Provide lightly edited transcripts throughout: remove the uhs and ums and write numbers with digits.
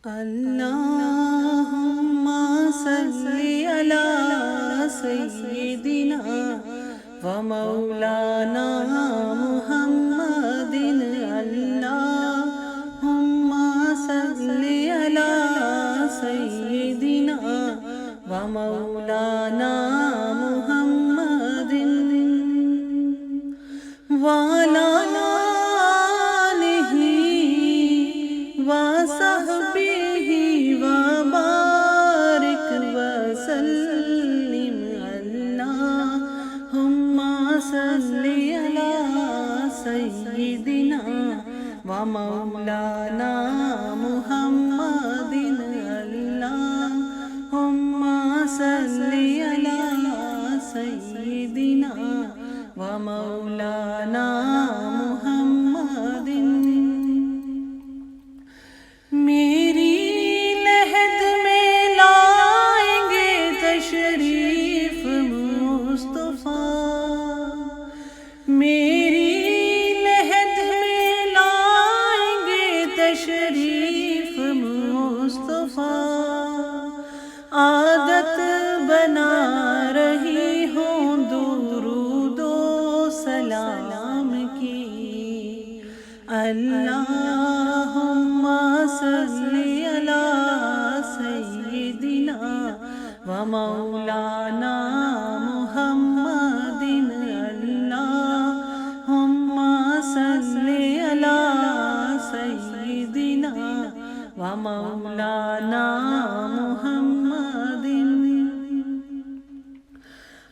اللهم صل على سيدنا ومولانا محمد اللهم صل على سيدنا ومولانا محمد وعلى آله وصحبه وبارك وسلم اللهم صل على سيدنا ومولانا محمد اللهم صل على سيدنا ومولانا محمد میری لحد میں لائیں گے تشریف مصطفیٰ، میری لحد میں لائیں گے تشریف مصطفیٰ، عادت بنا رہی ہوں درود و سلام کی، اللہم صل علی سیدنا ومولانا محمد اللہم صل علی سیدنا ومولانا محمد۔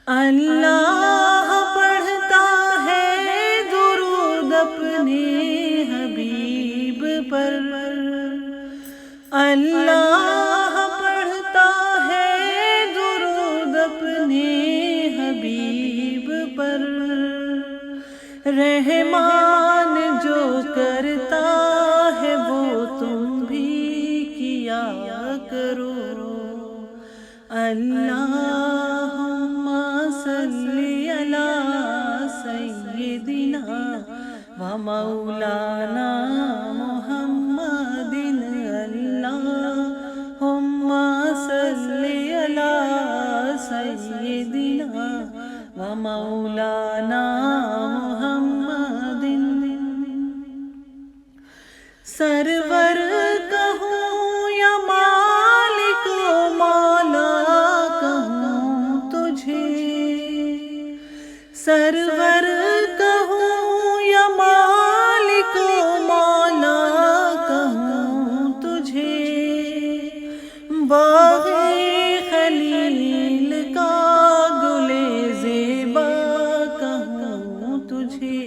اللہ پڑھتا ہے درود اپنے حبیب پر، اللہ پڑھتا ہے درود اپنے حبیب پر، رحمان جو کرتا ہے وہ تم بھی کیا کرو، اللہم صل علی سیدنا ومولانا محمد اللہم صل علی سیدنا ومولانا محمد۔ سرور کہوں یا مالک و مولا کہوں تجھے، سرور کہوں یا مالک و مولا کہوں تجھے، باغ خلیل کا گل زیبا کہوں تجھے،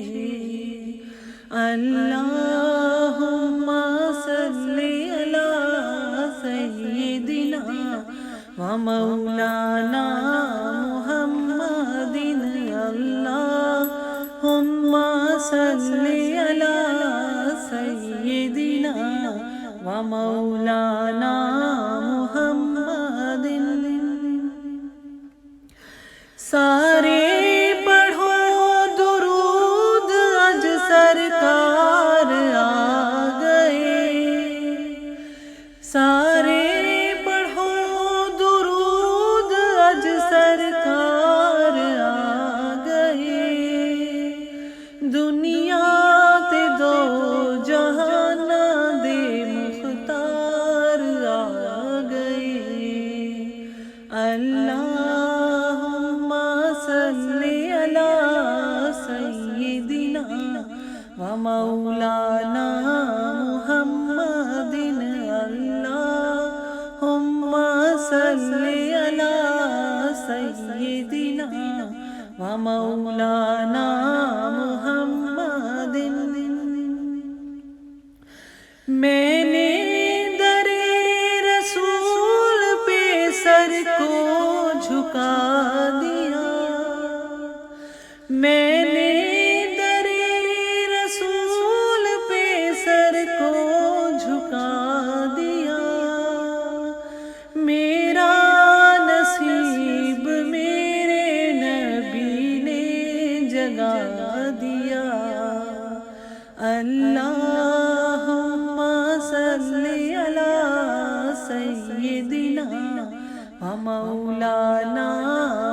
اللہم صل علی سیدنا ومولانا محمد اللہم صل علی سیدنا ومولانا محمد۔ سارے پڑھو درود اج سرکار آ گئے، سارے پڑھو درود اج سرکار آ گئے، دنیا تے دو جہان دے مختار آ گئے، اللہم صل علی سیدنا ومولانا محمد اللہم صل علی سیدنا ومولانا محمد۔ میں نے در رسول پہ سر کو جھکا دیا، میں نے در رسول پہ سر کو جھکا دیا، میرا نصیب میرے نبی نے جگا دیا، اللہم صل ومولانا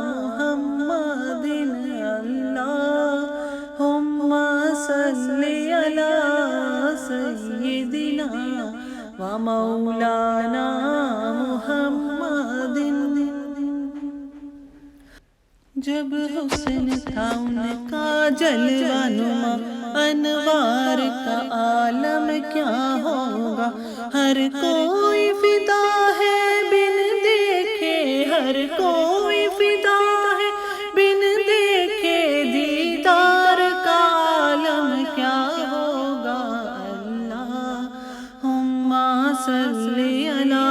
محمد اللهم صل على سيدنا ومولانا محمد. جب حسن تھا ان کا جلوہ نما انوار کا عالم کیا ہوگا. ہر کوئی فدا ہے بن دیکھے، ہر کوئی فدا ہے بن دیکھے، دیدار کا عالم کیا ہوگا. اللہم صلی علی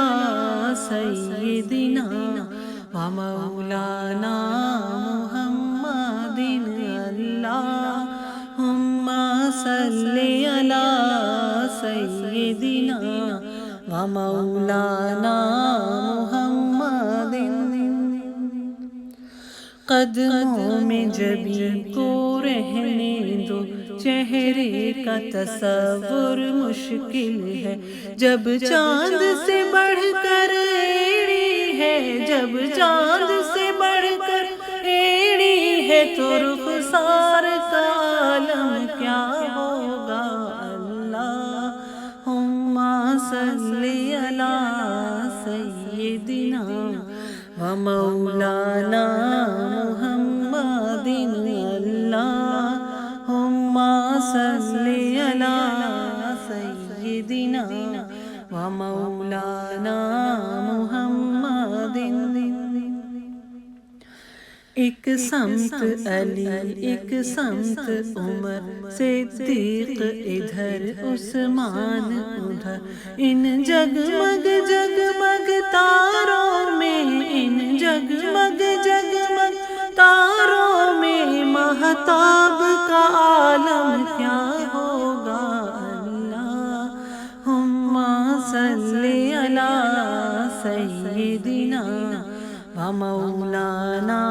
سیدنا ومولانا محمد. اللہم صلی علی سیدنا ومولانا محمد. قدموں میں جبیں کو رہنے دو، چہرے کا تصور مشکل ہے. جب چاند سے بڑھ کر ایڑی ہے، جب چاند سے بڑھ کر ایڑی ہے، تو رخسار کا عالم کیا ہوگا. اللہم صلی علی سیدنا ومولانا محمد. اللہم صلی علی سیدنا ومولانا محمد. ایک سمت علی، ایک سمت عمر، صدیق ادھر عثمان ادھر. ان جگمگ جگمگ تاروں میں، ان جگمگ جگمگ تاروں میں، مہتاب کا عالم کیا ہوگا. اللہم صلی علی سیدنا ومولانا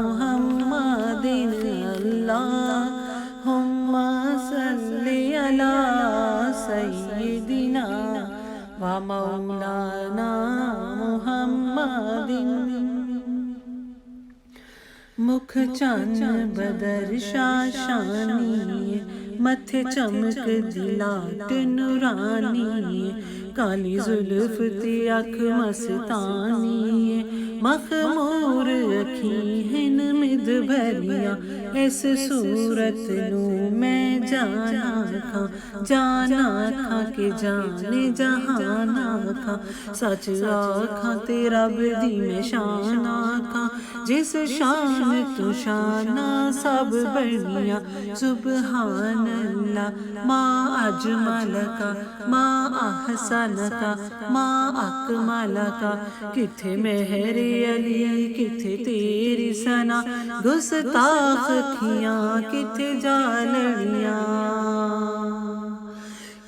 محمد. اللہم صلی علی سیدنا ومولانا محمد. مکھ چند بدر شاشانی، متھے چمک دلاٹ نورانی. کالی زلف تی اکھ مستانی، مخمور اکھیں ہن مد بھریاں. اس صورت نو میں جانا کھاں، جانا کھاں کہ جانے جہانا کھاں. سچ آکھاں تیرا بدی میں شان آکھاں، جس شان تو شانہ سب بڑیاں. سبحان اللہ ما اجمل کا، ما احسن کا، ما اکمل کا. کتھے مہر علی کتھے تیری ثنا، گستاخ کھیاں کتھے جالڑیاں.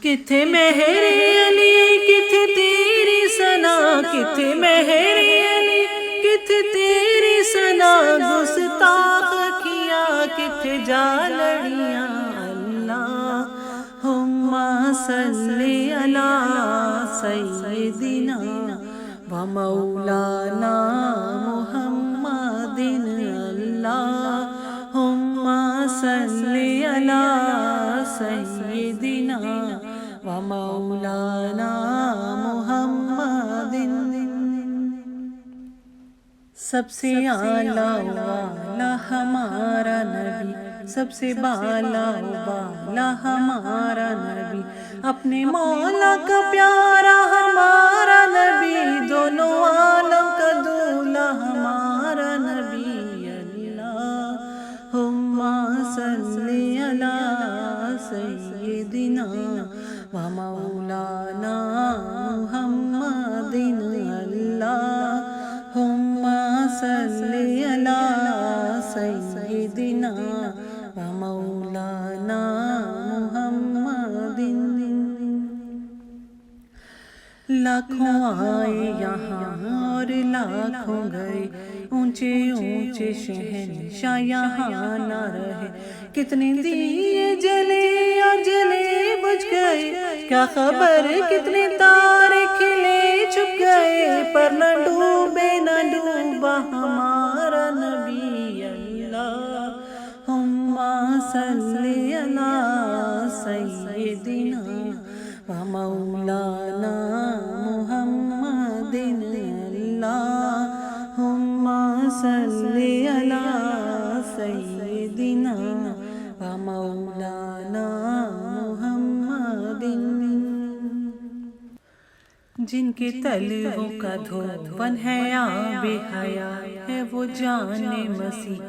کتھے مہر علی کتھے تیری ثنا، کتھے مہر علی کتھے تیری ثنا، گستاخ کھیاں کتھے جالڑیاں. اللہم صلی علی سیدنا ومولانا محمد. اللہم صلی علی سیدنا ومولانا محمد. سب سے اعلیٰ والا ہمارا نبی، سب سے بالا بالا ہمارا نبی، اپنے مولا کا پیارا ہمارا نبی، دونوں عالم کا دولہا ہمارا نبی. اللہم صلی علی سیدنا ومولانا محمد. اللہم صلی علی سیدنا ومولانا محمد. لاکھوں آئے یہاں اور لاکھوں گئے، اونچے اونچے شہنشاہ یہاں نہ رہے. کتنے دیے جلے اور جلے بجھ گئے، کیا خبر کتنے تارے کھلے چھپ گئے پر نہ ڈوبے نہ ڈوبا ہمارا نبی اللہم صلی علی سیدنا و مولانا محمد اللہم صلی علی سیدنا و مولانا محمد۔ جن کے تلووں کا دھوپن ہے آب حیات ہے وہ جان مسیح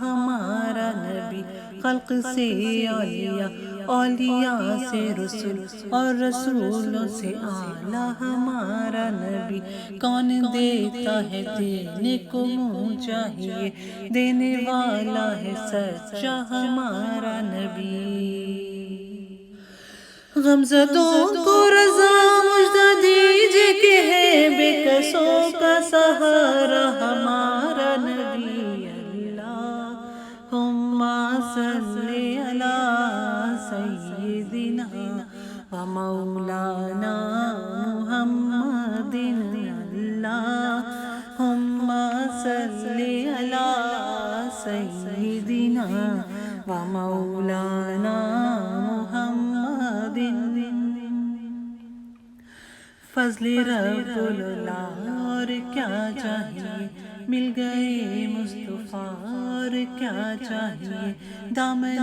ہمارا نبی، خلق سے اولیاء، اولیاء سے رسول اور رسولوں سے اعلیٰ ہمارا نبی۔ کون دیتا ہے دینے کو منہ چاہیے، دینے والا ہے سچا ہمارا نبی۔ غمزدوں کو رضا مجدہ دیجئے کہ ہے بے کسوں کا سہارا ہمارا نبی اللہم صلی علی سیدنا و مولانا محمد اللہم صلی علی سیدنا و مولانا محمد۔ فضل رب اللہ اور کیا چاہیے، مل گئے مصطفیٰ اور کیا چاہیے، دامن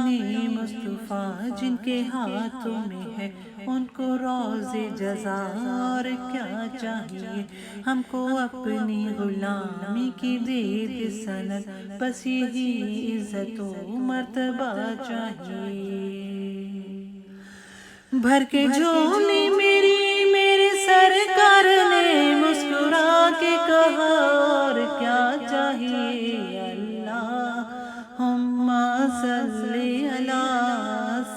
مصطفیٰ جن کے ہاتھوں میں ہے ان کو روز جزا اور کیا چاہیے، ہم کو اپنی غلامی کی دید سند بس یہی عزت و مرتبہ چاہیے۔ بھر کے جھولی میری میرے سرکار نے مسکرا کے کہا اور کیا چاہیے، اللہم صلی علی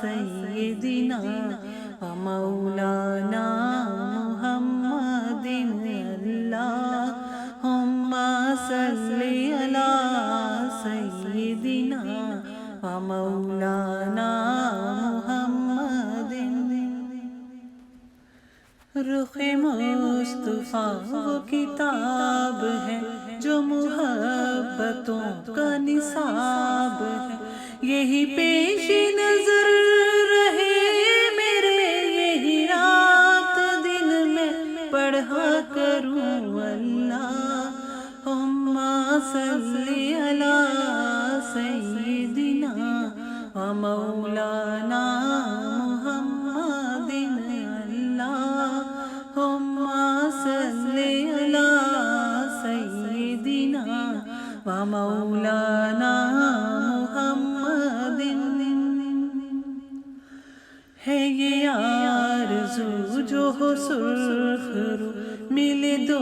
سیدنا و مولانا محمد اللہم صلی علی سیدنا و مولانا محمد۔ رخ مصطفیٰ وہ کتاب ہے جو محبتوں کا نصاب ہے، یہی پیش نظر رہے میرے، یہی رات دن میں پڑھا کروں اللہم صلی علی سیدنا و مولانا محمد اللہم صلی علی سیدنا و مولانا محمد۔ ہے یہ آرزو جو ہو سرخ رو، ملے دو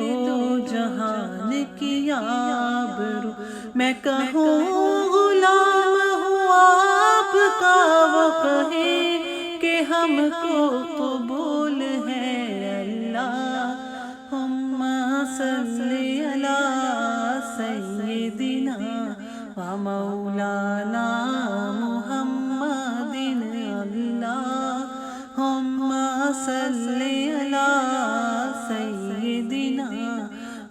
جہان کی آبرو، میں کہوں غلام ہوں آپ کا، وہ کہے کہ ہم کو قبول ہے اللہم صلی علی سیدنا و مولانا محمد اللہم صلی علی سیدنا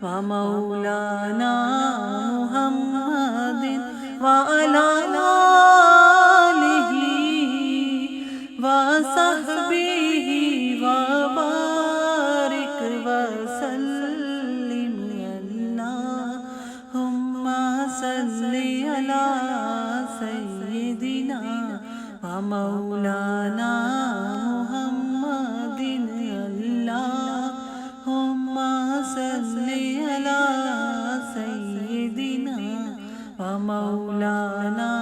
و مولانا محمد وعلی آلہ وصحبہ وبارک وسلم اللہم صلی علی سیدنا و مولانا محمد اللہم صلی علی سیدنا و مولانا